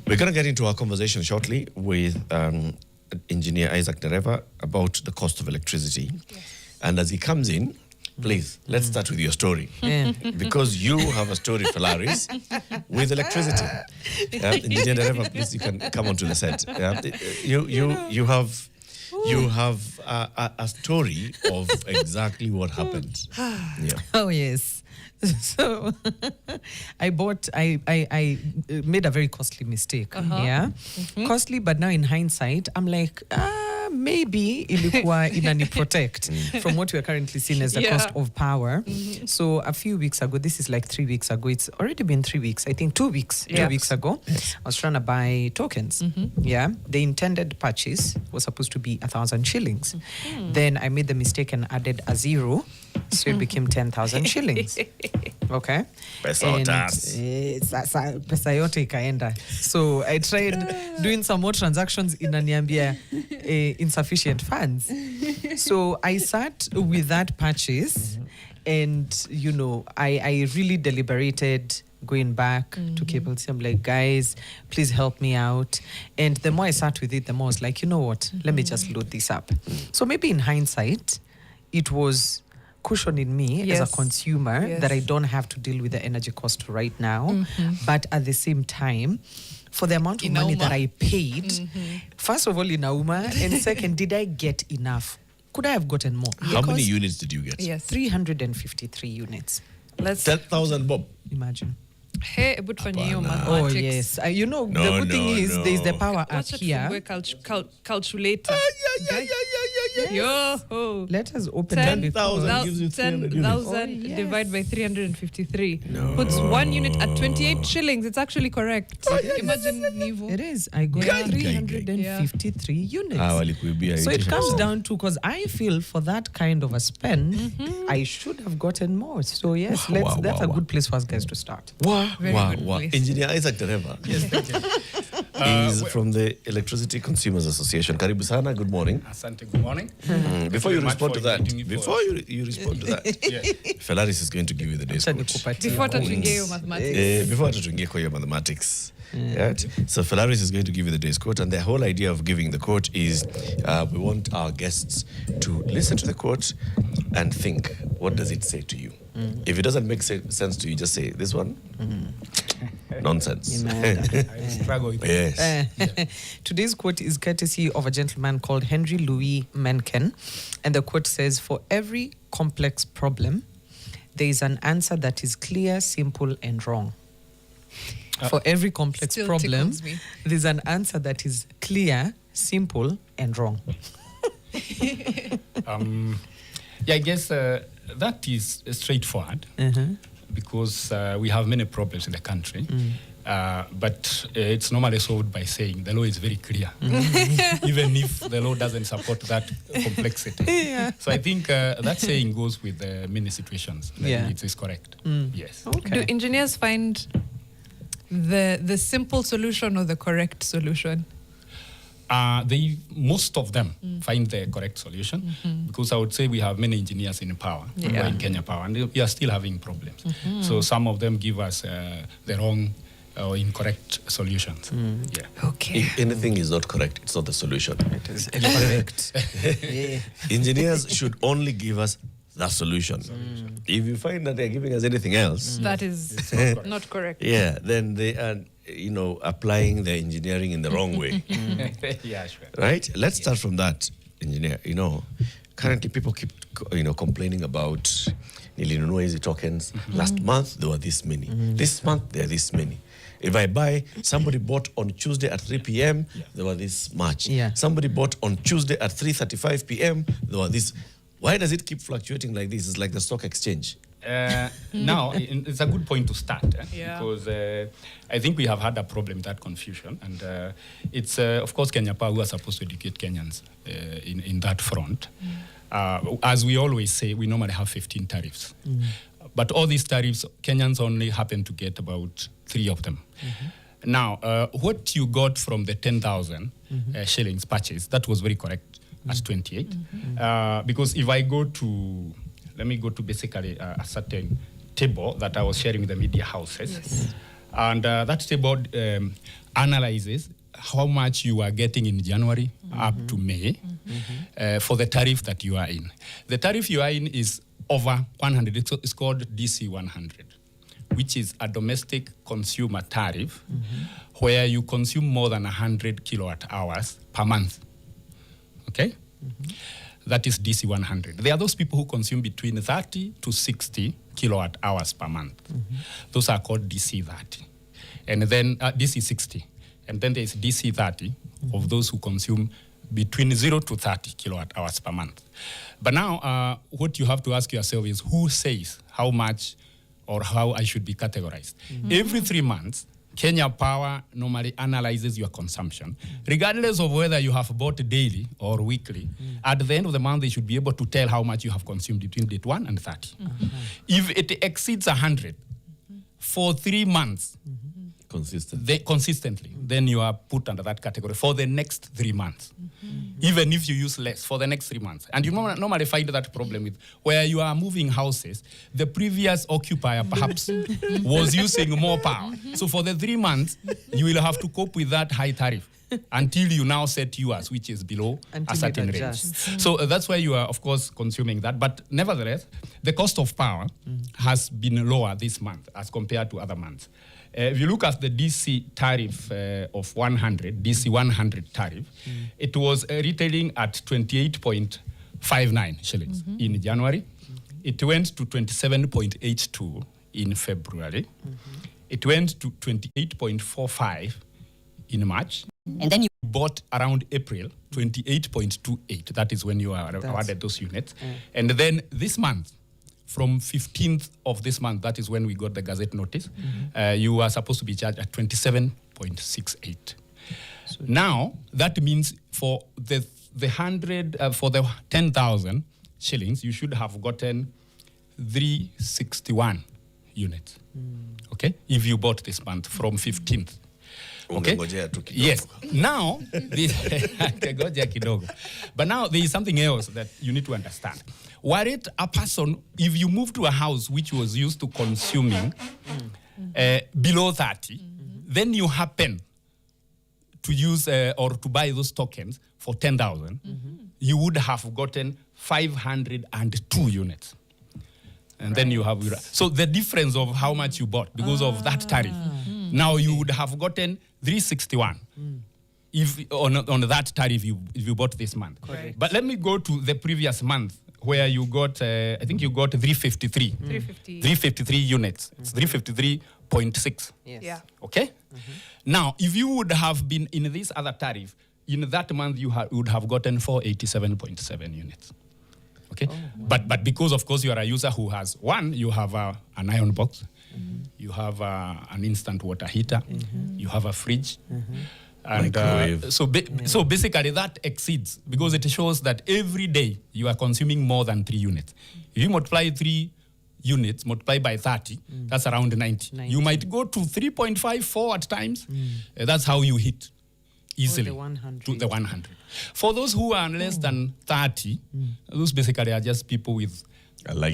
We're going to get into our conversation shortly with Engineer Isaac Ndereva about the cost of electricity. Yes. And as he comes in, please, let's start with your story. Yeah. Because you have a story for Larry's with electricity. Engineer Ndereva, please, you can come onto the set. You have a story of exactly what happened. Yeah. Oh, yes. So I made a very costly mistake. Yeah. Costly, but now in hindsight, I'm like, maybe ilikuwa inani protect from what we are currently seeing as the cost of power. So a few weeks ago, this is like 3 weeks ago, it's already been 3 weeks, I think 2 weeks, 2 weeks ago, I was trying to buy tokens. Yeah, the intended purchase was supposed to be 1,000 shillings. Then I made the mistake and added a zero, so it became 10,000 shillings. Okay. Pesa yote ikaenda. So I tried doing some more transactions inaniambia insufficient funds. So I sat with that purchase and, you know, I really deliberated going back to cable. I'm like, guys, please help me out. And the more I sat with it, the more I was like, you know what, let me just load this up. So maybe in hindsight, it was cushioning me as a consumer that I don't have to deal with the energy cost right now. But at the same time, for the amount of money that I paid, first of all, in Auma, and second, did I get enough? Could I have gotten more? How many units did you get? Yes, 353 units. 10,000 bob. Imagine. Hey, but for you, oh yes, the good thing is there's the power up here. Calculator. Yo, let us open 10,000 gives you 300 10,000 divided by 353 puts 1 unit at 28 shillings. It's actually correct. Imagine Nivo. It is. I got 353 units. So it comes down to, because I feel for that kind of a spend, I should have gotten more. So yes, that's a good place for us guys to start. Wow. Engineer Isaac Ndereva. Yes, thank you. He's from the Electricity Consumers Association. Karibu sana, good morning. Asante, good morning. Before you respond to that, Felaris is going to give you the day's quote. Before tuingie mathematics. Before tuingie kwa mathematics. Right? So Felaris is going to give you the day's quote, and the whole idea of giving the quote is we want our guests to listen to the quote and think, what does it say to you? If it doesn't make sense to you, just say, this one, nonsense. I struggle with it. Yes. Today's quote is courtesy of a gentleman called Henry Louis Mencken, and the quote says, for every complex problem, there is an answer that is clear, simple, and wrong. For every complex problem, there's an answer that is clear, simple, and wrong. I guess that is straightforward because we have many problems in the country. But it's normally solved by saying the law is very clear, even if the law doesn't support that complexity. So I think that saying goes with many situations. It is correct. Yes. Okay. Do engineers find the simple solution or the correct solution? Most of them find the correct solution because I would say we have many engineers in power, in Kenya Power, and we are still having problems. So some of them give us the wrong or incorrect solutions. Okay. If anything is not correct, it's not the solution. It is incorrect. Engineers should only give us the solution. If you find that they're giving us anything else, that is not correct. Then they are, applying the engineering in the wrong way. Right? Let's start from that, engineer. Currently people keep, complaining about nilinunua hizi tokens. Last month there were this many. This month there are this many. If I buy, somebody bought on Tuesday at 3 p.m., there were this much. Somebody bought on Tuesday at 3:35 p.m., there were this. Why does it keep fluctuating like this? It's like the stock exchange. Now, it's a good point to start because I think we have had a problem with that confusion. And it's, of course, Kenya Power who are supposed to educate Kenyans in that front. As we always say, we normally have 15 tariffs. But all these tariffs, Kenyans only happen to get about 3 of them. Now, what you got from the 10,000 shillings purchase, that was very correct as 28. Because if I go to, let me go to basically a certain table that I was sharing with the media houses. And that table analyzes how much you are getting in January up to May for the tariff that you are in. The tariff you are in is over 100. It's called DC 100, which is a domestic consumer tariff where you consume more than 100 kilowatt hours per month. Okay? That is DC 100. There are those people who consume between 30 to 60 kilowatt hours per month. Those are called DC 30. And then DC 60. And then there is DC 30 of those who consume between 0 to 30 kilowatt hours per month. But now, what you have to ask yourself is who says how much or how I should be categorized? Every 3 months, Kenya Power normally analyzes your consumption, regardless of whether you have bought daily or weekly. At the end of the month, they should be able to tell how much you have consumed between date 1 and 30. If it exceeds 100 for 3 months, consistently, then you are put under that category for the next 3 months. Even if you use less for the next 3 months. And you normally find that problem with where you are moving houses, the previous occupier perhaps was using more power. So for the 3 months, you will have to cope with that high tariff until you now set yours, which is below a certain range. So that's why you are, of course, consuming that. But nevertheless, the cost of power has been lower this month as compared to other months. If you look at the DC tariff of 100, DC 100 tariff, it was retailing at 28.59 shillings in January. It went to 27.82 in February. It went to 28.45 in March. And then you bought around April, 28.28. That is when you are awarded those units. And then this month, from 15th of this month, that is when we got the Gazette notice, you are supposed to be charged at 27.68. So now, that means for the 10,000 shillings, you should have gotten 361 units. Okay? If you bought this month from 15th. Okay? Yes. Now, but now there is something else that you need to understand. Were it a person, if you move to a house which was used to consuming below 30, then you happen to use or to buy those tokens for 10,000, you would have gotten 502 units. And then you have, so the difference of how much you bought because of that tariff, now you would have gotten 361 if on that tariff if you bought this month. Correct. But let me go to the previous month where you got, I think you got 353. 353 units. It's 353.6. Yes. Yeah. Okay? Now, if you would have been in this other tariff, in that month you would have gotten 487.7 units. Okay? But because, of course, you are a user who has, one, you have an iron box, you have an instant water heater, you have a fridge, and so basically that exceeds because it shows that every day you are consuming more than 3 units. If you multiply 3 units, multiply by 30, that's around 90. You might go to 3.54 at times. That's how you hit easily to the 100. For those who are less than 30, those basically are just people with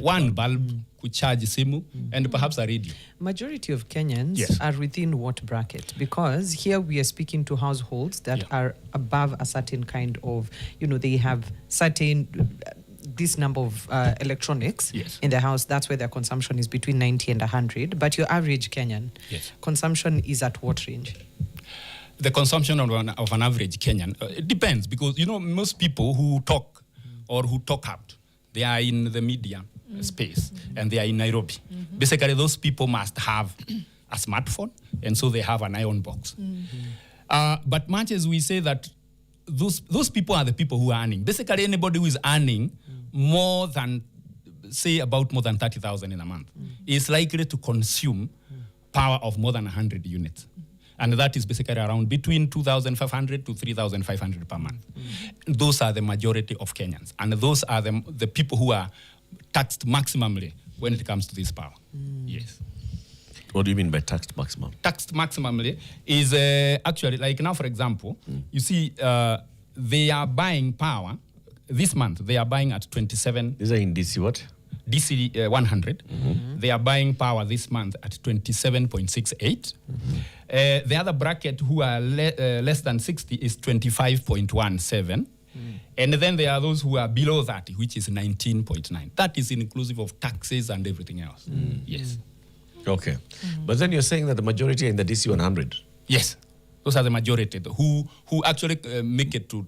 one bulb, could charge simu, and perhaps a radio. Majority of Kenyans are within what bracket? Because here we are speaking to households that are above a certain kind of, they have certain this number of electronics in the house. That's where their consumption is between 90 and 100. But your average Kenyan consumption is at what range? The consumption of an average Kenyan, it depends because, most people who talk or who talk out, they are in the media space and they are in Nairobi. Basically, those people must have a smartphone and so they have an iron box. But much as we say that those people are the people who are earning. Basically, anybody who is earning more than 30,000 in a month is likely to consume power of more than 100 units. And that is basically around between 2,500 to 3,500 per month. Those are the majority of Kenyans. And those are the people who are taxed maximally when it comes to this power. Yes. What do you mean by taxed maximum? Taxed maximally is actually, like now, for example, you see, they are buying power. This month, they are buying at 27. These are in DC what? DC 100. They are buying power this month at 27.68. The other bracket who are less than 60 is 25.17. And then there are those who are below 30, which is 19.9. That is inclusive of taxes and everything else. Yes. Okay. But then you're saying that the majority are in the DC 100. Yes. Those are the majority who actually make it to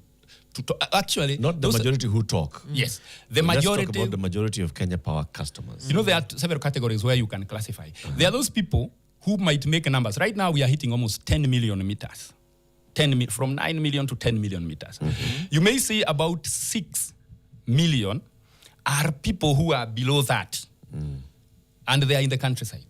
actually not the majority who talk. Yes, the Let's majority. talk about the majority of Kenya Power customers. You know, there are several categories where you can classify. There are those people who might make numbers. Right now, we are hitting almost 10 million meters, from 9 million to 10 million meters. You may see about 6 million are people who are below that, and they are in the countryside.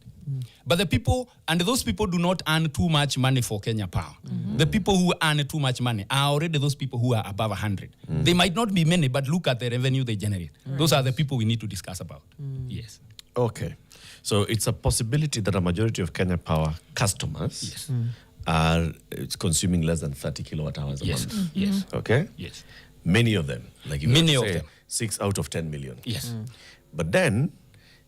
But the people, and those people do not earn too much money for Kenya Power. The people who earn too much money are already those people who are above 100. They might not be many, but look at the revenue they generate. Those are the people we need to discuss about. Yes. Okay. So it's a possibility that a majority of Kenya Power customers are consuming less than 30 kilowatt hours a month. Yes. Okay? Yes. Many of them. Like you Many of say, them. 6 out of 10 million. Yes. But then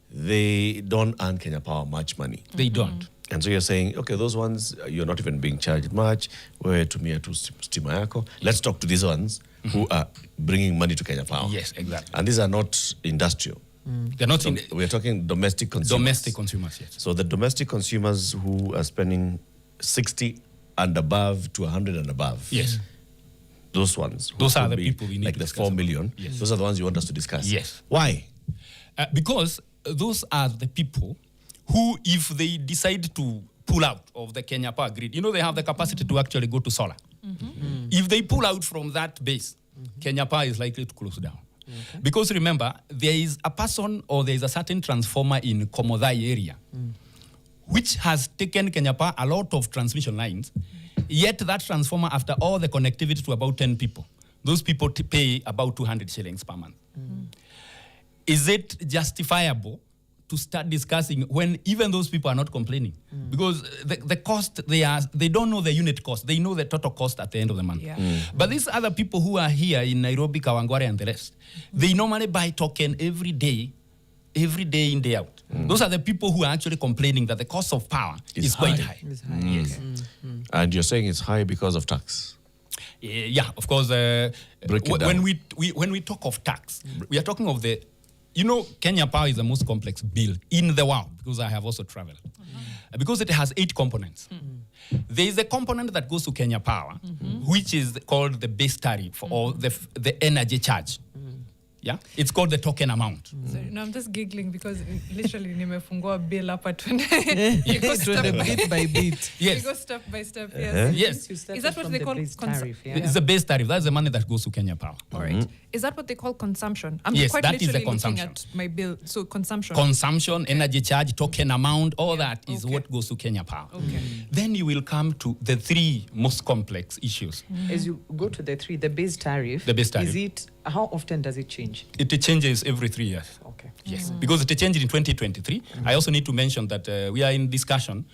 they don't earn Kenya Power much money. They don't. And so you're saying, okay, those ones, you're not even being charged much. We're tumia tu stima yako. Let's talk to these ones who are bringing money to Kenya Power. Yes, exactly. And these are not industrial. They're not So we're talking domestic consumers. domestic consumers, yes. So the domestic consumers who are spending 60 and above to 100 and above. Yes. Those ones. who Those are could the be people we need like to the discuss 4 million. about. Yes. Those are the ones you want us to discuss. Yes. Why? Because those are the people who, if they decide to pull out of the Kenya Power grid, you know, they have the capacity to actually go to solar. If they pull out from that base, Kenya Power is likely to close down. Because remember, there is a person or there is a certain transformer in Komodhai area, which has taken Kenya Power a lot of transmission lines, yet that transformer, after all the connectivity to about 10 people, those people pay about 200 shillings per month. Is it justifiable to start discussing when even those people are not complaining? Because the cost, they don't know the unit cost. They know the total cost at the end of the month. But these other people who are here in Nairobi, Kawangware and the rest, they normally buy token every day in, day out. Those are the people who are actually complaining that the cost of power is quite high. It's high. Yes. And you're saying it's high because of tax. Yeah, of course. Break it down. When we talk of tax, we are talking of the, you know, Kenya Power is the most complex bill in the world, because I have also traveled. Because it has 8 components. There is a component that goes to Kenya Power, which is called the base tariff or the energy charge. Yeah, it's called the token amount. Sorry, no, I'm just giggling because literally nimefungua bill up at 20. You go bit by bit. Yes. You go step by step. Yes. Yes. Is that what they call tariff? It's the base tariff. That's the money that goes to Kenya Power. All right. Is that what they call consumption? I'm Yes, quite that is the literally looking consumption. at my bill. So consumption. Consumption, energy charge, token amount, all that is Okay. what goes to Kenya Power. Okay. Then you will come to the 3 most complex issues. As you go to the 3, the base tariff. The base tariff. Is it, how often does it change? It changes every 3 years. Okay. Yes, because it changed in 2023. I also need to mention that we are in discussion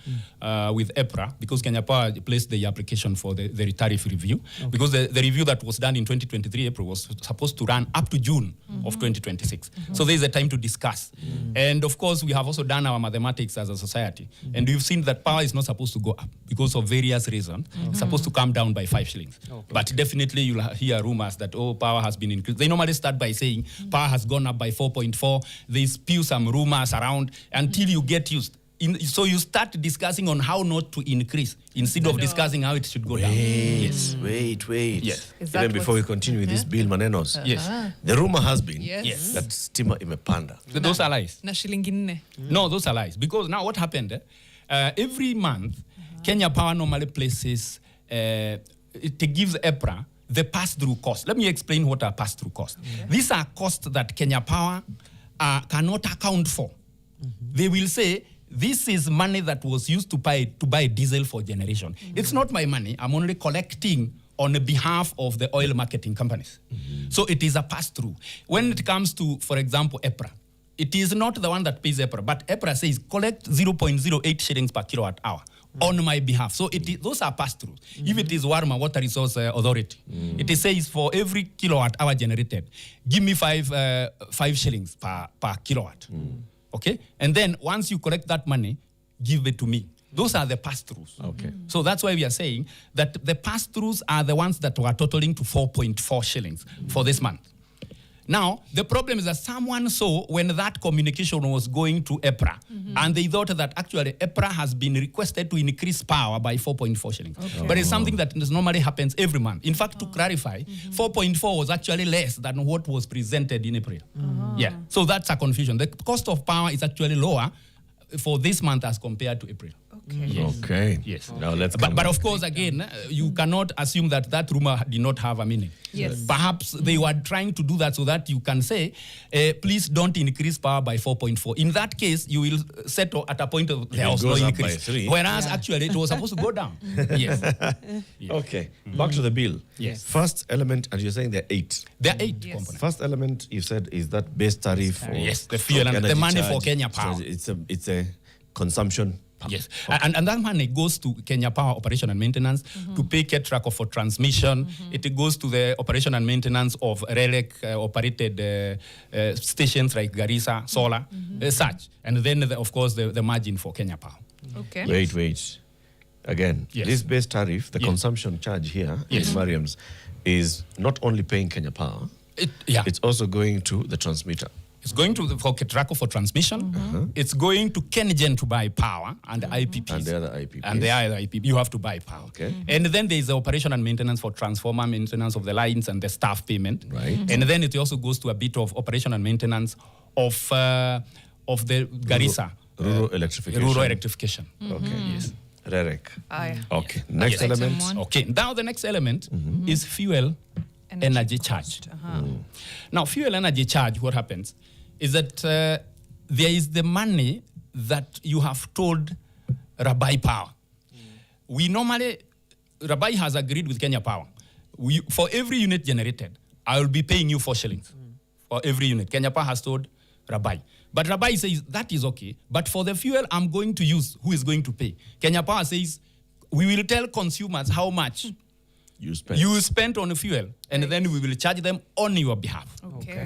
with EPRA, because Kenya Power placed the application for the tariff review. Because the review that was done in 2023 April was supposed to run up to June of 2026. So there is a time to discuss. And of course, we have also done our mathematics as a society. And we've seen that power is not supposed to go up because of various reasons. It's supposed to come down by 5 shillings. But definitely you'll hear rumors that, oh, power has been increased. They normally start by saying power has gone up by 4.4. They spew some rumors around until you get used. So you start discussing on how not to increase instead of discussing how it should go down. Yes. Wait. Yes. Even before we continue with this bill, Manenos. Yes. The rumor has been Yes. that stima imepanda. Those are lies. Na shilingi 4. No, those are lies. Because now what happened, every month, Kenya Power normally places, it gives EPRA the pass-through cost. Let me explain what are pass-through costs. These are costs that Kenya Power cannot account for. They will say, this is money that was used to buy diesel for generation. It's not my money. I'm only collecting on behalf of the oil marketing companies. So it is a pass-through. When it comes to, for example, EPRA, it is not the one that pays EPRA, but EPRA says collect 0.08 shillings per kilowatt hour on my behalf. So those are pass-throughs. If it is Warma Water Resource Authority, it says for every kilowatt hour generated, give me 5 shillings per kilowatt. Okay? And then once you collect that money, give it to me. Those are the pass-throughs. Okay. So that's why we are saying that the pass-throughs are the ones that were totaling to 4.4 shillings for this month. Now, the problem is that someone saw when that communication was going to EPRA, and they thought that actually EPRA has been requested to increase power by 4.4 shillings. Okay. But it's something that normally happens every month. In fact, to clarify, 4.4 was actually less than what was presented in April. Yeah. So that's a confusion. The cost of power is actually lower for this month as compared to April. Okay. Yes. Okay. Yes. Now let's but of course, again, you cannot assume that that rumor did not have a meaning. Yes. Perhaps they were trying to do that so that you can say, please don't increase power by 4.4. In that case, you will settle at a point of there was no increase. Whereas actually it was supposed to go down. Yes. Yes. Okay. Back to the bill. Yes. First element, and you're saying there are 8. There are 8 components. First element you said is that base tariff. Yes, the fuel and the money for Kenya Power. So it's a consumption. Yes, and that money goes to Kenya Power operation and maintenance, to pay KETRACO for transmission. It goes to the operation and maintenance of RELEC operated stations like Garissa, Solar, such. And then, of course, the margin for Kenya Power. Okay. Wait. Again, this base tariff, the consumption charge here, Mariam's, is not only paying Kenya Power, it's also going to the transmitter. It's going to for KETRACO for transmission. It's going to KenGen to buy power and IPPs. And the other IPPs. And the other IPP. You have to buy power. Okay. And then there is the operation and maintenance for transformer maintenance of the lines and the staff payment. Right. And then it also goes to a bit of operation and maintenance of the Garissa. Rural electrification. Rural electrification. Okay. Yes. REREC. Aye. Okay. Next element. Okay. Now the next element is fuel energy charge. Now fuel energy charge, what happens is that there is the money that you have told Rabai Power. We normally, Rabai has agreed with Kenya Power. For every unit generated, I will be paying you 4 shillings for every unit. Kenya Power has told Rabai. But Rabai says, that is okay. But for the fuel I'm going to use, who is going to pay? Kenya Power says, we will tell consumers how much you spent on fuel, and then we will charge them on your behalf.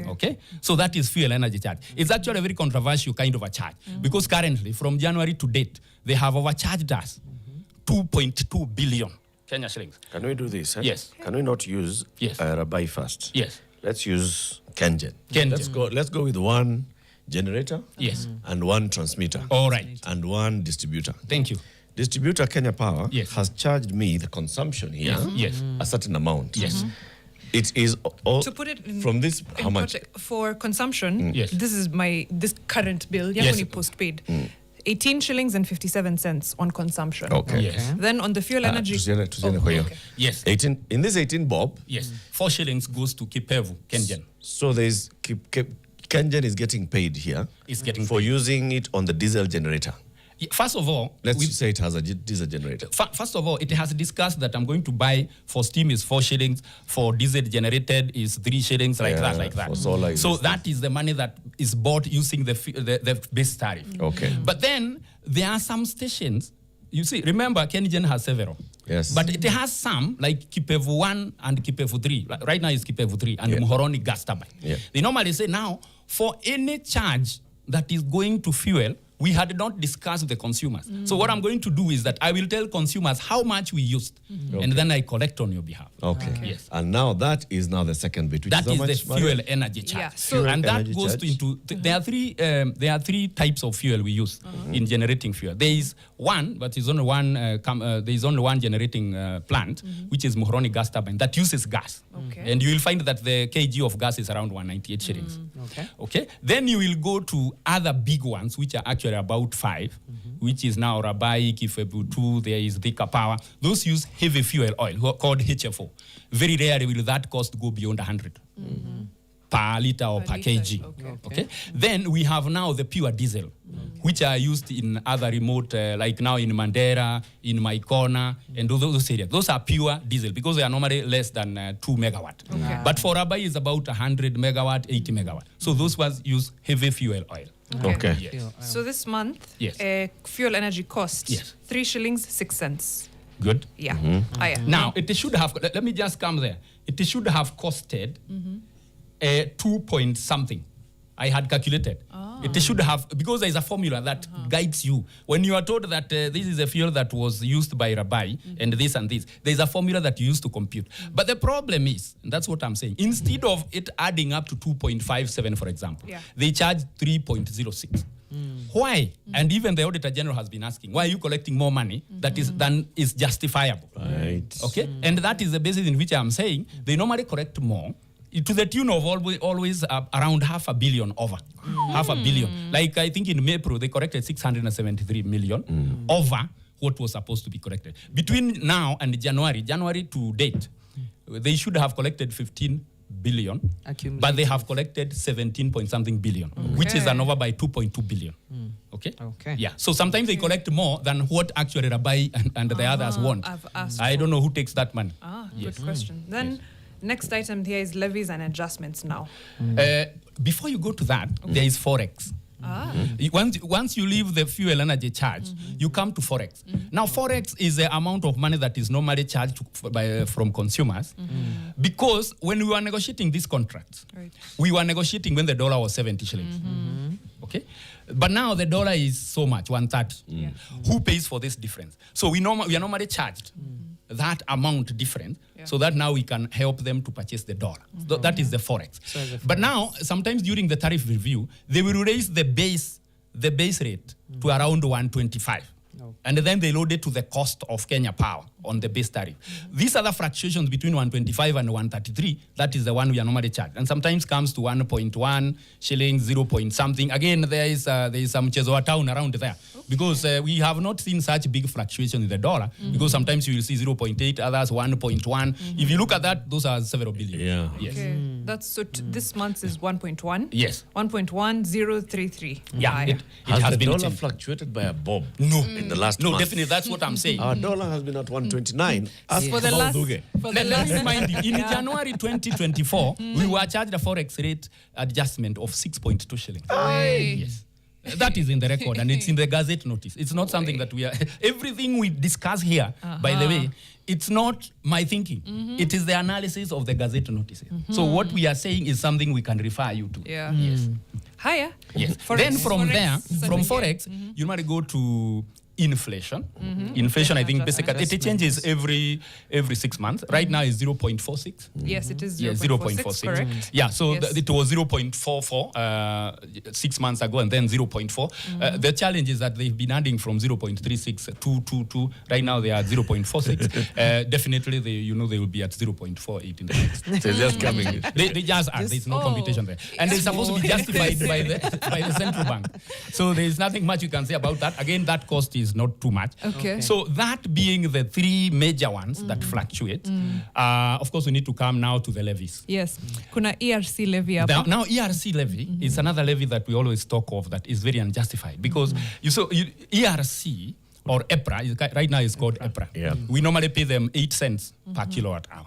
Okay? So that is fuel energy charge. It's actually a very controversial kind of a charge, because currently, from January to date, they have overcharged us 2.2 billion Kenya shillings. Can we do this? Yes. Can we not use Rabai first? Yes. Let's use KenGen. Let's go with one generator. Yes. And one transmitter. All right. And one distributor. Thank you. Distributor Kenya Power has charged me the consumption here a certain amount. Yes. It is all to put it in, from this how much for consumption. This is this current bill. Only postpaid. 18 shillings and 57 cents on consumption. Okay. Yes. Then on the fuel energy. Yes. 18 in this 18 bob. Yes. 4 shillings goes to Kipevu KenGen. So there's KenGen is getting paid here. It's getting for using it on the diesel generator. First of all, let's say it has a diesel generator. First of all, it has discussed that I'm going to buy for steam is 4 shillings, for diesel generated is 3 shillings, like that. For solar so that is the money that is bought using the base tariff. Okay. But then there are some stations. You see, remember, KenGen has several. Yes. But it has some, like Kipevu 1 and Kipevu 3. Right now it's Kipevu 3 and Muhoroni gas turbine. They normally say now, for any charge that is going to fuel, we had not discussed with the consumers. So what I'm going to do is that I will tell consumers how much we used, and then I collect on your behalf. Okay. Yes. And now that is now the second bit, which that is how much, the fuel energy charge. Yeah. So and that goes into there are three types of fuel we use in generating fuel. There is one, but is only one. There is only one generating plant, which is Muhoroni gas turbine that uses gas. And you will find that the kg of gas is around 198 shillings. Okay. Then you will go to other big ones, which are actually about 5, which is now Rabai, Kifebu 2, there is Thika Power. Those use heavy fuel oil called HFO. Very rarely will that cost go beyond 100 per liter or per kg. Okay. Then we have now the pure diesel, which are used in other remote, like now in Mandera, in Maikona, and those areas. Those are pure diesel because they are normally less than 2 megawatt. But for Rabai is about 100 megawatt, 80 megawatt. So those ones use heavy fuel oil. Okay. Yes. So this month, Yes. fuel energy cost, Yes. 3 shillings 6 cents. Good. Yeah. Now, it should have, let me just come there. It should have costed 2 point something. I had calculated. It should have, because there is a formula that guides you. When you are told that this is a fuel that was used by Rabai and this, there is a formula that you use to compute. But the problem is, and that's what I'm saying, instead of it adding up to 2.57, for example, they charge 3.06. Why? And even the Auditor General has been asking, why are you collecting more money than is justifiable? Right. Okay? And that is the basis in which I'm saying they normally collect more, to the tune of always around $500 million over. $500 million. Like I think in April, they corrected 673 million over what was supposed to be corrected. Between now and January to date, they should have collected 15 billion, but they have collected 17 point something billion, which is an over by 2.2 billion. Okay? Yeah. So sometimes they collect more than what actually Rabai and the others want. I don't know who takes that money. Good question. Then next item here is levies and adjustments now. Before you go to that, there is Forex. Once you leave the fuel energy charge, you come to Forex. Now, Forex is the amount of money that is normally charged from consumers, because when we were negotiating these contracts, we were negotiating when the dollar was 70 shillings. Okay? But now the dollar is so much, 130. Who pays for this difference? So we are normally charged that amount different, so that now we can help them to purchase the dollar. That is the Forex. But now, sometimes during the tariff review, they will raise the base rate to around 125. And then they load it to the cost of Kenya Power on the base tariff. These other fluctuations between 125 and 133, that is the one we are normally charged. And sometimes comes to 1.1 shillings, 0 point something. Again, there is some Chezoa town around there. Because we have not seen such big fluctuations in the dollar, because sometimes you will see 0.8, others 1.1. If you look at that, those are several billion. Yeah. Yes. Okay. That's so this month is 1.1. Yes. 1.1033. Yeah. It Has has the been dollar changed. fluctuated by a bob? No. In the last No, month? definitely. That's what I'm saying. Our dollar has been at 129. Ask For the about last, Duge. Let's remind you, in January 2024, we were charged a Forex rate adjustment of 6.2 shillings. Yes. That is in the record, and it's in the Gazette notice. It's not something that we are... Everything we discuss here, by the way, it's not my thinking. It is the analysis of the Gazette notices. So what we are saying is something we can refer you to. Yeah. Yes. Higher. Yes. Forex. Then from there, from Forex, Forex, you might go to inflation. Inflation, I think, basically, it changes every 6 months. Right now is 0.46. Yes, it is 0.46. Yeah, 0.46. Correct. Yeah, so Yes. it was 0.44 6 months ago, and then 0.4. The challenge is that they've been adding from 0.36 to right now they are at 0.46. Definitely, they will be at 0.48 in the next. So just coming. They just are. There's no computation there, and it's supposed to be justified by the central bank. So there is nothing much you can say about that. Again, that cost is not too much. Okay. So that being the three major ones that fluctuate, of course, we need to come now to the levies. Yes. Kuna ERC levy hapa. Now, ERC levy is another levy that we always talk of that is very unjustified, because ERC or EPRA, right now it's called EPRA. Yeah. We normally pay them 8 cents per kilowatt hour.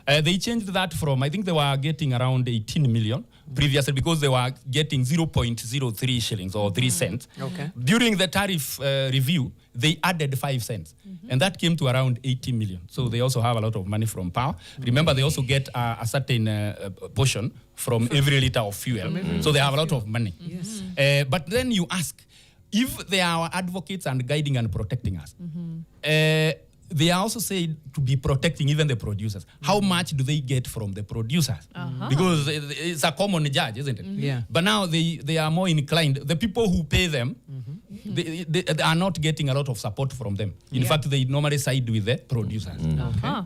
Okay. They changed that from, I think they were getting around 18 million previously, because they were getting 0.03 shillings or 3 cents. Okay. During the tariff review, they added 5 cents. And that came to around 80 million. So they also have a lot of money from power. Remember, they also get a certain portion from every liter of fuel. So they have a lot of money. Yes. But then you ask, if they are our advocates and guiding and protecting us, they are also said to be protecting even the producers. How much do they get from the producers? Because it's a common judge, isn't it? Yeah. But now they are more inclined. The people who pay them, they are not getting a lot of support from them. In fact, they normally side with the producers.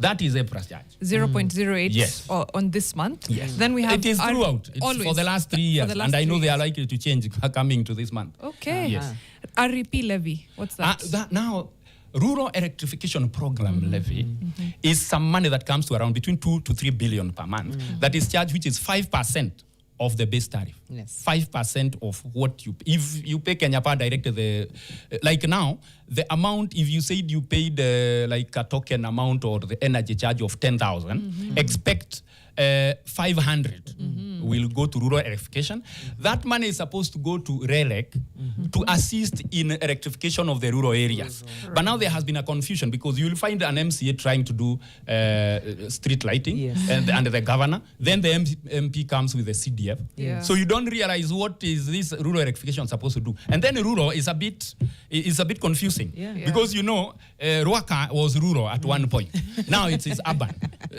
That is a price charge. 0.08 Yes. on this month. Yes. Then we have It is throughout. It's always. for the last 3 years. For the last And I know 3 they are years. likely to change coming to this month. Okay. Yes. REP levy. What's that? Now, Rural Electrification Program levy is some money that comes to around between 2 to 3 billion per month that is charged, which is 5% of the base tariff. Yes. 5% of what if you pay Kenya Power direct, like now, the amount, if you said you paid like a token amount or the energy charge of 10,000, expect 500 will go to rural electrification. That money is supposed to go to RELEC to assist in electrification of the rural areas. But now there has been a confusion because you will find an MCA trying to do street lighting and the governor. Then the MP comes with the CDF. Yeah. So you don't realize what is this rural electrification supposed to do. And then rural is a bit confusing because Ruaka was rural at one point. Now it is urban.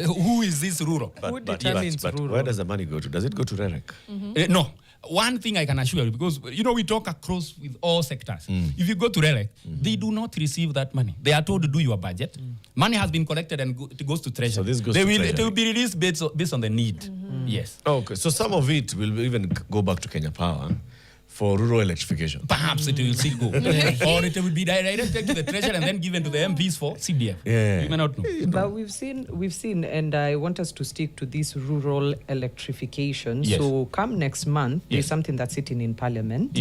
Who is this rural? But where does the money go to? Does it go to RELEC? No. One thing I can assure you, because we talk across with all sectors. If you go to RELEC, they do not receive that money. They are told to do your budget. Money has been collected and it goes to treasury. So this goes to treasury. It will be released based on the need. Yes. Okay, so some of it will even go back to Kenya Power for rural electrification. Perhaps it will still go. Or it will be directed to the treasury and then given to the MPs for CDF. Yeah. You may not know. But we've seen, and I want us to stick to this rural electrification. Yes. So come next month, there's something that's sitting in Parliament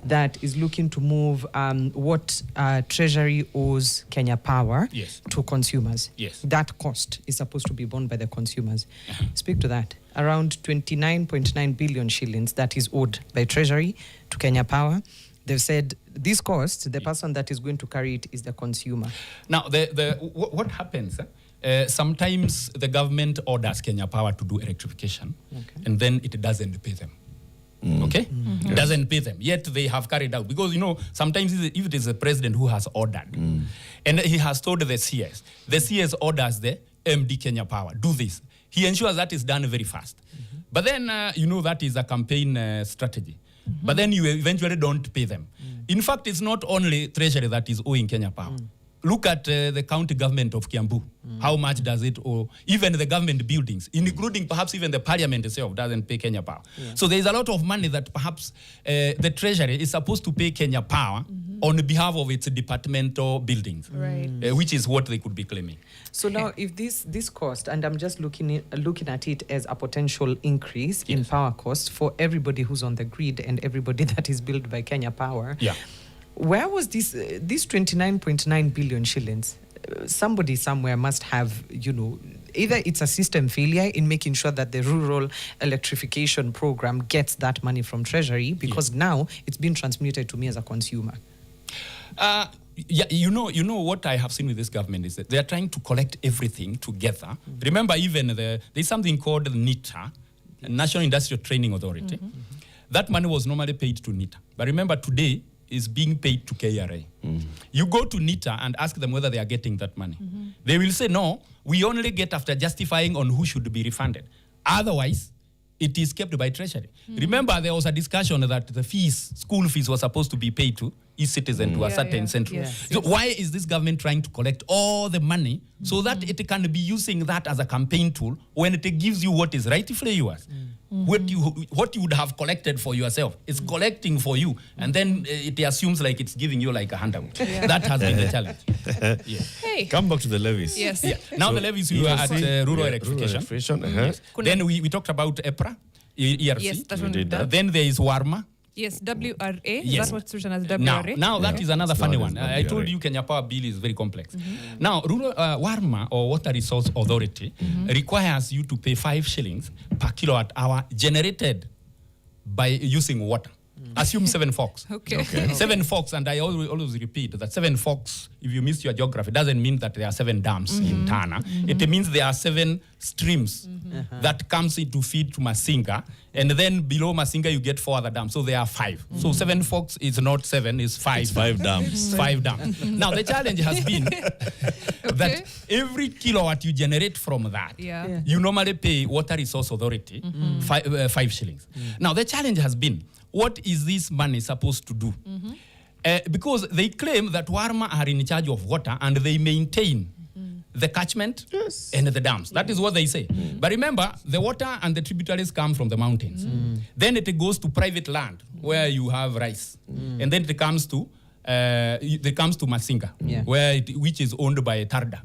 that is looking to move what Treasury owes Kenya Power to consumers. Yes. That cost is supposed to be borne by the consumers. Speak to that. Around 29.9 billion shillings that is owed by Treasury to Kenya Power. They've said this cost, the person that is going to carry it is the consumer. Now, what happens? Sometimes the government orders Kenya Power to do electrification, and then it doesn't pay them. Okay? It doesn't pay them. Yet they have carried out. Because, sometimes if it is the president who has ordered, and he has told the CS orders the MD Kenya Power, do this. He ensures that is done very fast. But then, that is a campaign strategy. But then you eventually don't pay them. In fact, it's not only Treasury that is owing Kenya Power. Look at the county government of Kiambu. How much does it owe? Even the government buildings, including perhaps even the parliament itself, doesn't pay Kenya Power. So there's a lot of money that perhaps the Treasury is supposed to pay Kenya Power on behalf of its departmental buildings, which is what they could be claiming. So now, if this cost, and I'm just looking at it as a potential increase in power cost for everybody who's on the grid and everybody that is billed by Kenya Power. Yeah. Where was this 29.9 billion shillings? Somebody somewhere must have, either it's a system failure in making sure that the rural electrification program gets that money from Treasury, because now it's been transmitted to me as a consumer. What I have seen with this government is that they are trying to collect everything together. Remember, even there's something called NITA, National Industrial Training Authority. That money was normally paid to NITA. But remember, today is being paid to KRA. You go to NITA and ask them whether they are getting that money. They will say, no, we only get after justifying on who should be refunded. Otherwise, it is kept by Treasury. Remember, there was a discussion that the school fees were supposed to be paid to e-citizen to a certain central. So why is this government trying to collect all the money so that it can be using that as a campaign tool when it gives you what is rightfully yours? What you would have collected for yourself, it's collecting for you, and then it assumes like it's giving you like a handout. That has been the challenge. Hey. Come back to the levies. Yes. Now the levies we were at rural electrification. Then we talked about EPRA, ERC. Yes, that's one we did. Then there is WARMA. Yes, WRA. Yes. That's what's written as WRA. Now that is another funny one. I told you Kenya Power Bill is very complex. Now, WARMA, or Water Resource Authority, requires you to pay 5 shillings per kilowatt hour generated by using water. Assume 7 Forks. Okay. 7 Forks, and I always repeat that 7 Forks, if you miss your geography, doesn't mean that there are 7 dams in Tana. It means there are 7 streams that comes in to feed to Masinga, and then below Masinga you get 4 other dams. So there are 5. So 7 Forks is not 7, it's 5. It's 5 dams. 5 dams. Now the challenge has been that every kilowatt you generate from that, you normally pay Water Resource Authority 5 shillings. Now the challenge has been, what is this money supposed to do? Because they claim that WARMA are in charge of water and they maintain the catchment and the dams. That is what they say. But remember, the water and the tributaries come from the mountains. Then it goes to private land where you have rice. And then it comes to Masinga, which is owned by Tarda.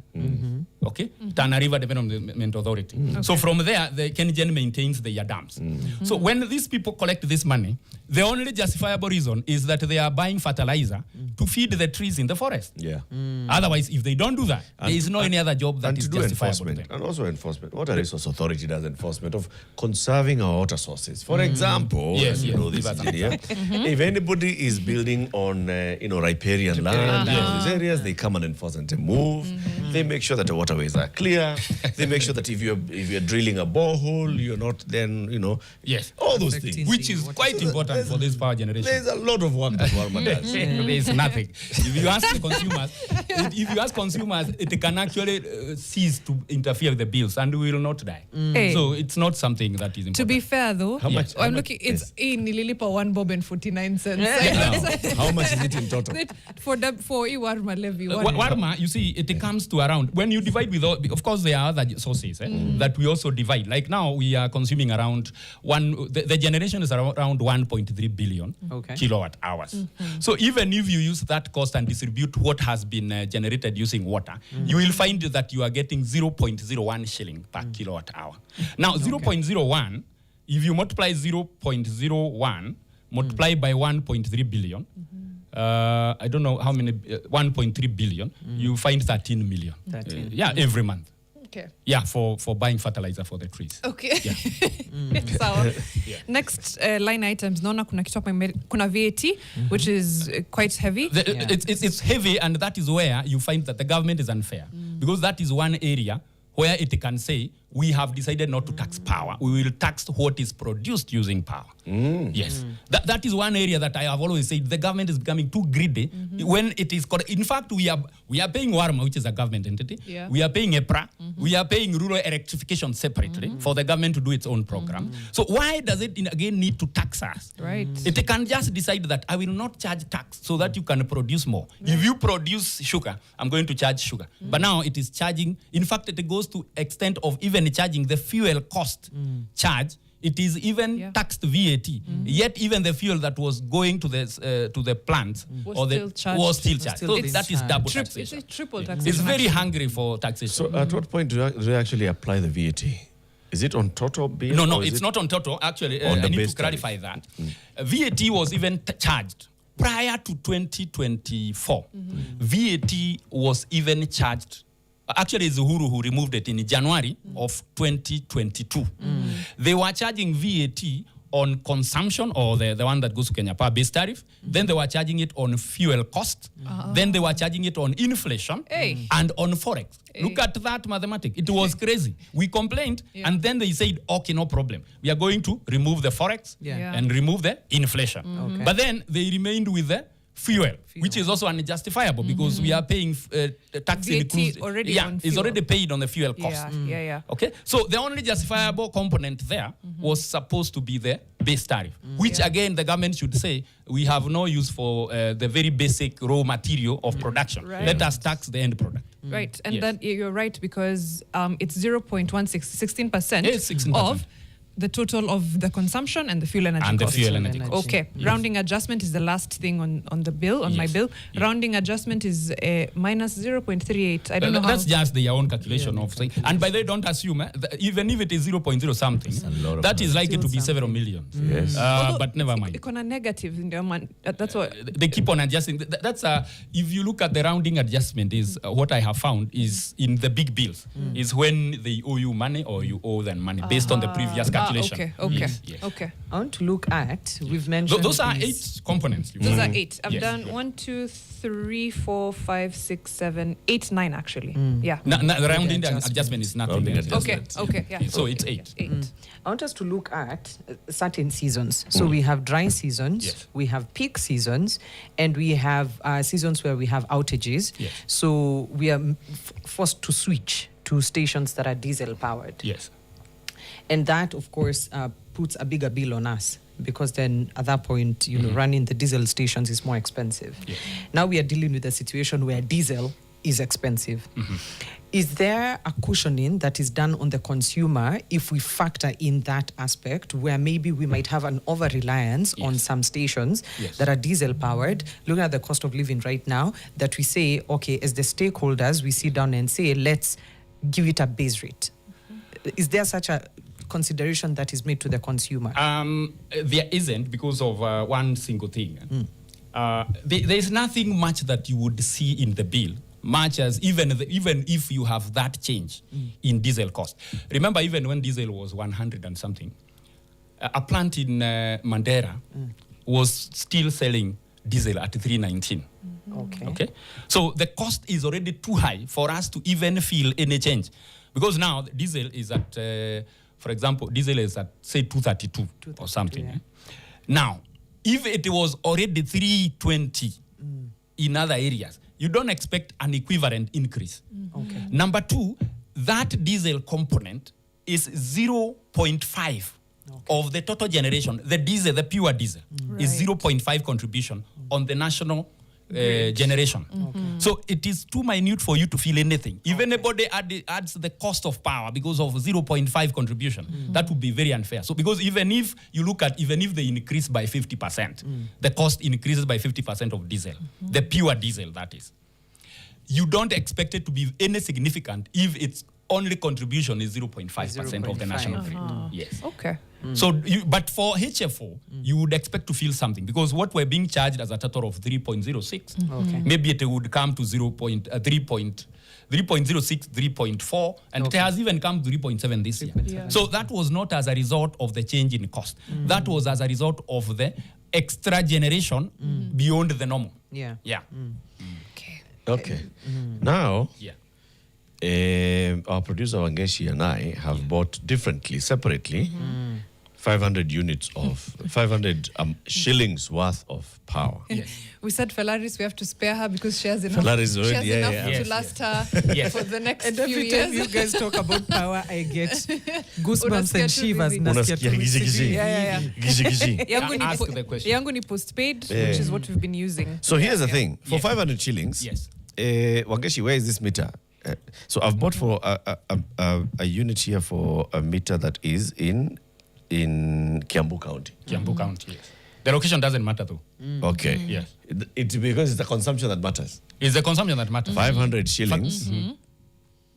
Okay, Ndereva Development Authority. So from there, the KenGen maintains their dams. So when these people collect this money, the only justifiable reason is that they are buying fertilizer to feed the trees in the forest. Yeah. Otherwise, if they don't do that, there is no any other job that is justifiable. And also enforcement. Water Resource Authority does enforcement of conserving our water sources. For example, you know this engineer, if anybody is building on riparian land, these areas, they come and enforce and they move. They make sure that the waterways are clear. They make sure that if you're drilling a borehole, you're not then all those things, which is quite important for this power generation. There's a lot of work that Warma does. There's nothing. If you ask consumers, it can actually cease to interfere with the bills, and we will not die. So it's not something that is important. To be fair, though, I'm looking. It's in Nililipa 1 bob and 49 cents. How much is it in total? For Warma levy. Warma, you see, it comes to around, when you divide with, of course, there are other sources that we also divide. Like now, we are consuming around the generation is around 1.3 billion kilowatt hours. So even if you use that cost and distribute what has been generated using water, you will find that you are getting 0.01 shilling per kilowatt hour. Now, 0.01, if you multiply 0.01, multiply by 1.3 billion, I don't know how many, 1.3 billion, you find 13 million. Every month. Okay. Yeah, for buying fertilizer for the trees. Okay. Yeah. So, next line items, naona kuna VAT, which is quite heavy. It's heavy, and that is where you find that the government is unfair. Because that is one area where it can say, we have decided not to tax power. We will tax what is produced using power. Yes. That is one area that I have always said the government is becoming too greedy when it is... In fact, we are paying Warma, which is a government entity. Yeah. We are paying EPRA. We are paying rural electrification separately for the government to do its own program. So why does it, again, need to tax us? Right. It can just decide that I will not charge tax so that you can produce more. If you produce sugar, I'm going to charge sugar. But now it is charging... In fact, it goes to extent of even charging the fuel cost charge. It is even taxed VAT. Yet even the fuel that was going to the plant was still charged. So that is double taxation. It's triple taxation. It's very hungry for taxation. So at what point do you actually apply the VAT? Is it on total bill? No, it's not on total. Actually, I need to clarify that. VAT was even charged prior to 2024. VAT was even charged. Actually, it's Uhuru who removed it in January of 2022. They were charging VAT on consumption, or the one that goes to Kenya Power base tariff. Then they were charging it on fuel cost. Then they were charging it on inflation and on Forex. Look at that mathematics. It was crazy. We complained, and then they said, okay, no problem. We are going to remove the Forex and remove the inflation. But then they remained with the fuel, which is also unjustifiable because we are paying tax inclusive. It's already paid on the fuel cost. Okay, so the only justifiable component there was supposed to be the base tariff, which again the government should say we have no use for the very basic raw material of production. Let us tax the end product. Right, and then you're right because it's 16% of the total of the consumption and the fuel energy cost. The fuel energy cost. Okay. Rounding adjustment is the last thing on the bill, on my bill. Rounding adjustment is minus 0.38. I don't know how. That's just their own calculation of thing. And by the way, don't assume, even if it is 0.0 something, that is likely to be several millions. Yes. But never mind. It's on a negative in the that's what they keep on adjusting. That's if you look at the rounding adjustment, is what I have found is in the big bills is when they owe you money or you owe them money based on the previous calculation. Okay. I want to look at, we've mentioned... Those are 8 components. Those are 8. I've done 1, 2, 3, 4, 5, 6, 7, 8, 9 actually. Yeah. The rounding adjustment is nothing. Okay. Yeah. So it's 8. I want us to look at certain seasons. So we have dry seasons, we have peak seasons, and we have seasons where we have outages. So we are forced to switch to stations that are diesel powered. Yes. And that, of course, puts a bigger bill on us because then at that point, running the diesel stations is more expensive. Now we are dealing with a situation where diesel is expensive. Is there a cushioning that is done on the consumer if we factor in that aspect where maybe we might have an over-reliance on some stations that are diesel-powered, looking at the cost of living right now, that we say, okay, as the stakeholders, we sit down and say, let's give it a base rate. Is there such a consideration that is made to the consumer? There isn't, because of one single thing. There's nothing much that you would see in the bill, much as even if you have that change in diesel cost. Remember, even when diesel was 100 and something, a plant in Ndereva was still selling diesel at 319. Okay. So the cost is already too high for us to even feel any change. Because now diesel is at, for example, diesel is at, say, 232 or something. Yeah. Now, if it was already 320 in other areas, you don't expect an equivalent increase. Okay. Number two, that diesel component is 0.5 of the total generation. The diesel, the pure diesel, is 0.5 contribution on the national generation. So it is too minute for you to feel anything. If anybody adds the cost of power because of 0.5 contribution, that would be very unfair. So because even if you look at, even if they increase by 50%, the cost increases by 50% of diesel, the pure diesel that is. You don't expect it to be any significant if its only contribution is 0.5% of the national grid. Yes. Okay. So, but for HFO, you would expect to feel something because what we're being charged as a total of 3.06, maybe it would come to 3.06, 3.4, and it has even come to 3.7 this year. So that was not as a result of the change in cost. That was as a result of the extra generation beyond the normal. Yeah. Okay. Now, our producer Wangeshi and I have bought differently, separately, 500 units of 500 shillings worth of power. We said Felaris, we have to spare her because she has enough, Felaris already, she has enough to last her for the next And few every time years. you guys talk about power, I get goosebumps and shivers. Unasikia gizi gizi. Gizi gizi. Ask the question. Yangu ni postpaid, which is what we've been using. So here's the thing. For 500 shillings, Wangeshi, where is this meter? So I've bought for a unit here for a meter that is in Kiambu County. Kiambu County, yes. The location doesn't matter though. Okay. Yes. It's because it's the consumption that matters. It's the consumption that matters. 500 shillings,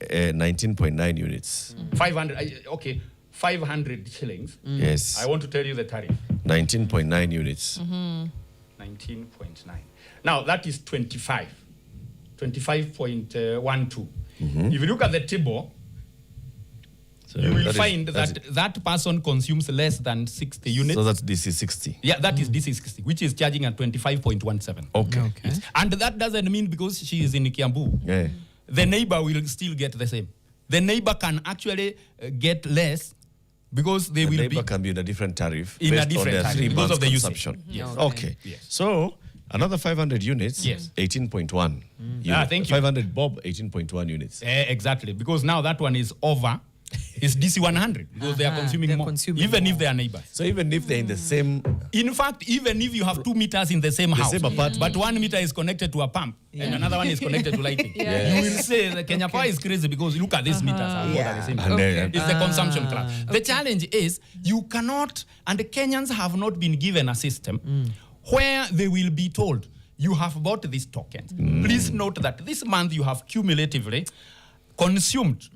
19.9 units. 500, okay, 500 shillings. Yes. I want to tell you the tariff. 19.9 units. 19.9. Now that is 25.12. If you look at the table, So you will that find that person consumes less than 60 units. So that's DC 60. Yeah, that is DC 60, which is charging at 25.17. Okay. Yes. And that doesn't mean because she is in Kiambu, the neighbor will still get the same. The neighbor can actually get less because they will neighbor be can be in a different tariff in based a different on their tariff 3 because months of the consumption. usage. Yes. Okay. Yes. So another 500 units, 18.1. Thank you. 500 bob, 18.1 units. Exactly, because now that one is over. It's DC 100 because they are consuming more, even if they are neighbors. So even if they're in the same... In fact, even if you have 2 meters in the same house, same apartment. but 1 meter is connected to a pump and another one is connected to lighting, you will say the Kenya Power is crazy because look at these meters. Are the same. It's the consumption class. The challenge is you cannot, and the Kenyans have not been given a system where they will be told, you have bought these tokens. Please note that this month you have cumulatively consumed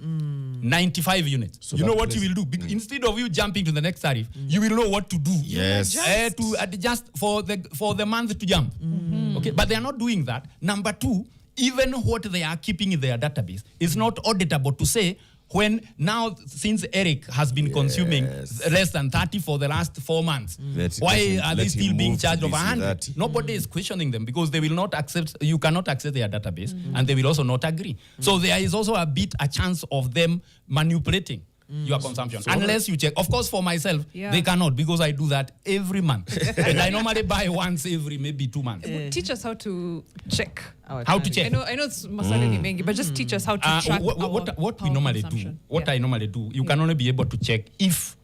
95 units. So you know what you will do? Instead of you jumping to the next tariff, you will know what to do. Yes. To adjust for the month to jump. Okay, but they are not doing that. Number two, even what they are keeping in their database is not auditable to say when now, since Eric has been consuming less than 30 for the last 4 months, why are they still being charged over 100? Nobody is questioning them because they will not accept, you cannot access their database and they will also not agree. So there is also a chance of them manipulating your consumption. So unless you check. Of course, for myself, they cannot because I do that every month. And I normally buy once every maybe 2 months. Teach us how to check. How to check? I know it's maswali ni mengi, but just teach us how to track what we normally do. What I normally do, you can only be able to check if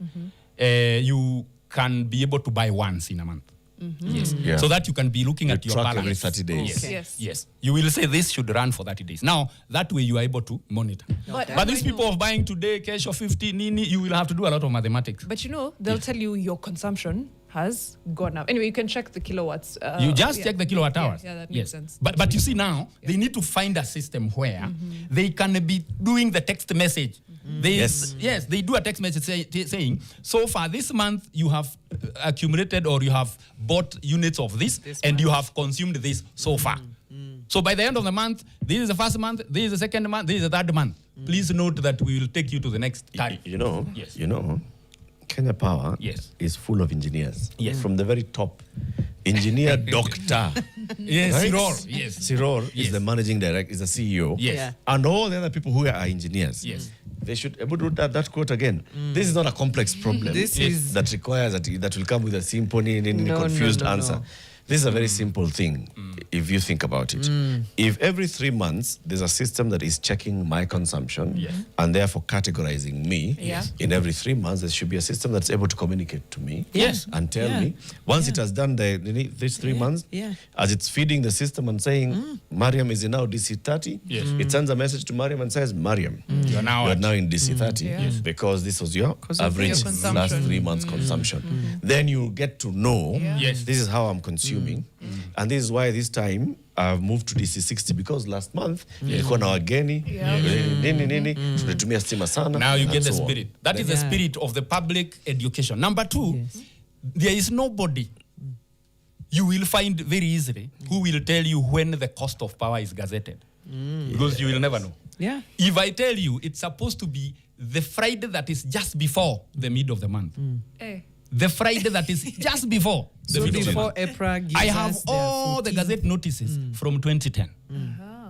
you can be able to buy once in a month. Yes. Yeah. So that you can be looking at your track balance. every 30 days. Yes. Okay. Yes. You will say this should run for 30 days. Now, that way you are able to monitor. But these people of buying today, cash of 50, nini, you will have to do a lot of mathematics. But they'll tell you your consumption has gone up. Anyway, you can check the kilowatts. You just check the kilowatt hours. Yeah, that makes sense. But you see now, they need to find a system where they can be doing the text message. They do a text message saying, so far this month you have accumulated or you have bought units of this and you have consumed this so far. So by the end of the month, this is the first month, this is the second month, this is the third month. Please note that we will take you to the next tariff. Kenya Power is full of engineers. From the very top, engineer doctor. Siror. Siror is the managing director, is the CEO. And all the other people who are engineers. They should able to do that quote again. This is not a complex problem. This is that requires that will come with a simple, confused answer. No. This is a very simple thing, if you think about it. If every 3 months there's a system that is checking my consumption and therefore categorizing me, in every 3 months there should be a system that's able to communicate to me and tell me. Once it has done these 3 months, as it's feeding the system and saying, Mariam is in now DC 30, it sends a message to Mariam and says, Mariam, you are now in DC 30 because this was your average last 3 months consumption. Then you get to know, this is how I'm consuming. And this is why this time I've moved to DC 60 because last month nilikuwa na wageni tunatumia stima sana. Now you get the spirit. That is the spirit of the public education. Number 2, there is nobody you will find very easily who will tell you when the cost of power is gazetted. Because you will never know. If I tell you it's supposed to be the Friday that is just before the mid of the month. The Friday that is just before the middle of the month. EPRA gives I have all the Gazette notices from 2010.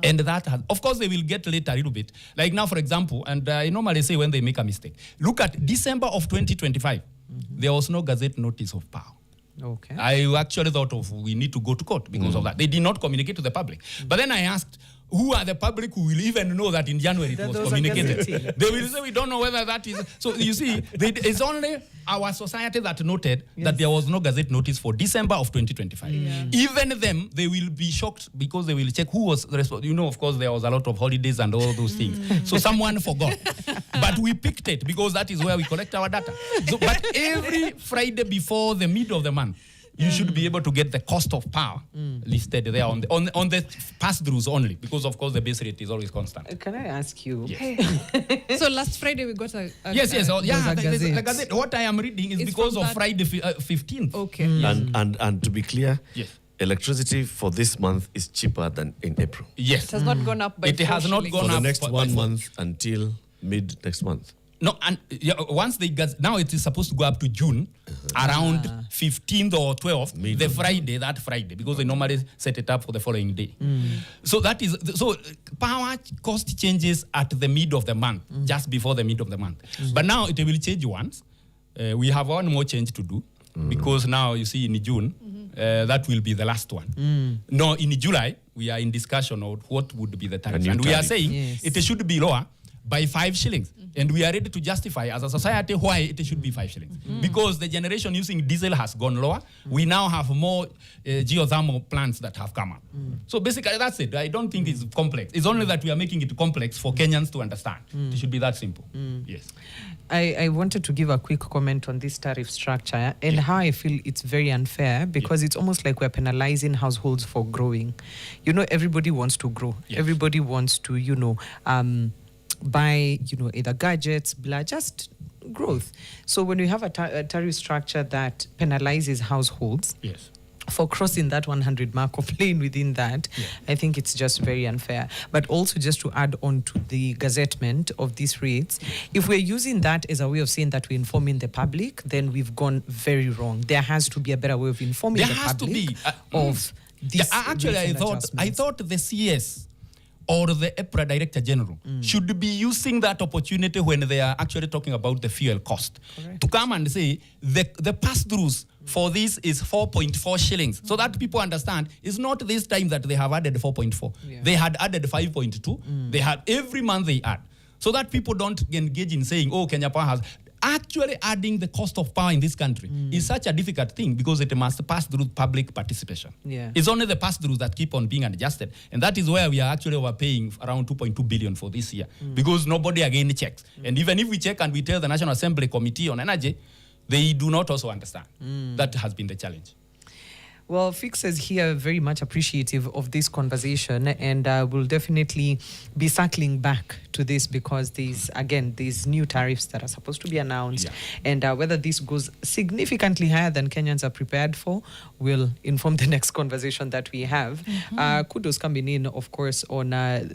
And that has, of course, they will get later a little bit. Like now, for example, and I normally say when they make a mistake, look at December of 2025. There was no Gazette notice of power. Okay. I actually thought we need to go to court because of that. They did not communicate to the public. But then I asked, who are the public who will even know that in January it was communicated? They will say, we don't know whether that is... So you see, it's only our society that noted that there was no Gazette notice for December of 2025. Even them, they will be shocked because they will check who was responsible. Of course, there was a lot of holidays and all those things. So someone forgot. But we picked it because that is where we collect our data. But every Friday before the mid of the month, you should be able to get the cost of power listed there on the pass-throughs only, because of course the base rate is always constant. Can I ask you? So last Friday we got a the Gazette. What I am reading is because of Friday 15th. Okay. And to be clear, electricity for this month is cheaper than in April. Yes. It has not gone up by It has not gone for up the next by 1 month until mid next month. No, and once they now it is supposed to go up to June, around 15th or 12th, that Friday, because they normally set it up for the following day. So that is power cost changes at the mid of the month, just before the mid of the month. But now it will change once. We have one more change to do because now you see in June that will be the last one. No, in July we are in discussion of what would be the tariff, and we are saying it should be lower by 5 shillings. And we are ready to justify as a society why it should be 5 shillings. Because the generation using diesel has gone lower. We now have more geothermal plants that have come up. So basically that's it. I don't think it's complex. It's only that we are making it complex for Kenyans to understand. It should be that simple. Yes. I wanted to give a quick comment on this tariff structure and how I feel it's very unfair because it's almost like we're penalizing households for growing. Everybody wants to grow. Everybody wants to, buy, either gadgets, just growth. So when we have a tariff structure that penalizes households for crossing that 100 mark or playing within that, I think it's just very unfair. But also just to add on to the gazettement of these rates, if we're using that as a way of saying that we're informing the public, then we've gone very wrong. There has to be a better way of informing the public of this. Actually, I thought the CS or the EPRA Director General should be using that opportunity when they are actually talking about the fuel cost to come and say the pass-throughs for this is 4.4 shillings, so that people understand it's not this time that they have added 4.4. They had added 5.2. They had every month they add, so that people don't engage in saying, oh, Kenya Power has. actually adding the cost of power in this country is such a difficult thing because it must pass through public participation. Yeah. It's only the pass-throughs that keep on being adjusted. And that is where we are actually overpaying around 2.2 billion for this year because nobody again checks. And even if we check and we tell the National Assembly Committee on Energy, they do not also understand. That has been the challenge. Well, Fix is here very much appreciative of this conversation, and we'll definitely be circling back to this because these new tariffs that are supposed to be announced, and whether this goes significantly higher than Kenyans are prepared for will inform the next conversation that we have. Kudos coming in, of course, on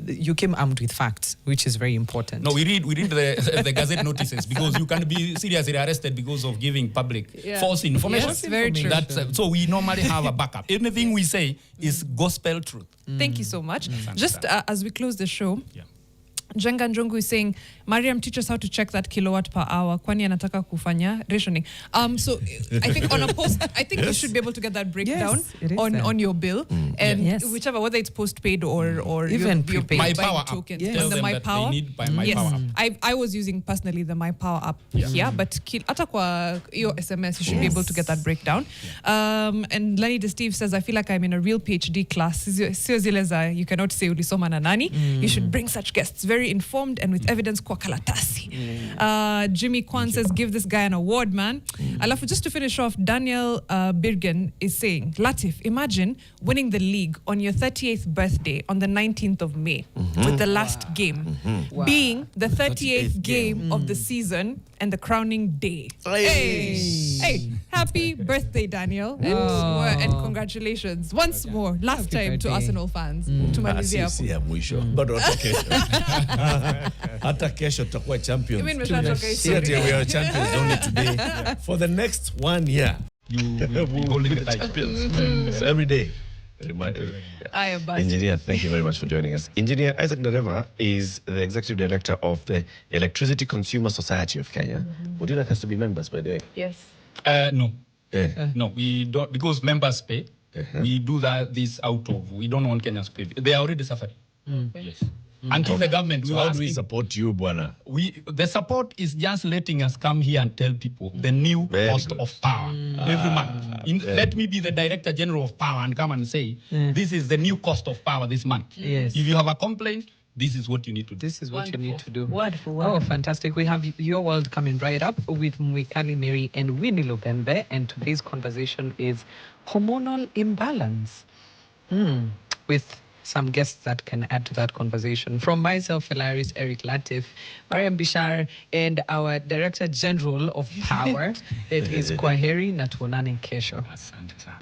you came armed with facts, which is very important. No, we read the Gazette notices because you can be seriously arrested because of giving public false information. Yes, very true. So we normally have a backup. Anything we say is gospel truth. Thank you so much. Just as we close the show, Jenga Njongu is saying, Mariam, teach us how to check that kilowatt per hour. Kwani anataka kufanya rationing. So I think on a post, I think you should be able to get that breakdown on your bill, and whichever, whether it's postpaid or even your prepaid. My Power app. tokens. Tell And the them My that Power. they need My Power app. I was using personally the My Power app here, but hata kwa your SMS, you should be able to get that breakdown. And Lenny De Steve says, I feel like I'm in a real PhD class. Sio zile za you cannot say ulisoma na nani. You should bring such guests, very informed and with evidence kwa kalatasi. Jimmy Kwan says, give this guy an award, man. Alafu, just to finish off, Daniel Birgen is saying, Latif, imagine winning the league on your 38th birthday on the 19th of May with the last game being the 38th game of the season and the crowning day. Hey, happy birthday, Daniel, and congratulations once more. Last time to Arsenal fans. Tumalizia hapo. Bado hata kesho tutakuwa champions. We are champions only today. For the next 1 year, we'll be champions. So every day. Engineer, thank you very much for joining us. Engineer Isaac Ndereva is the Executive Director of the Electricity Consumer Society of Kenya. Would you like us to be members, by the way? Yes. No. No, we don't, because members pay. We do this out of, we don't want Kenyans to pay. They are already suffering. Yes. Until the government, how do we support you, Bwana? The support is just letting us come here and tell people the new cost of power every month. Let me be the Director General of Power and come and say, this is the new cost of power this month. Yes. If you have a complaint, this is what you need to do. This is what you need to do. Wonderful. Oh, fantastic. We have Your World coming right up with Mwikali Mary and Winnie Lubembe. And today's conversation is hormonal imbalance. With some guests that can add to that conversation. From myself, Hilaris, Eric Latif, Mariam Bishar, and our Director General of Power, it is Kwaheri na tuonane kesho. Asante sana.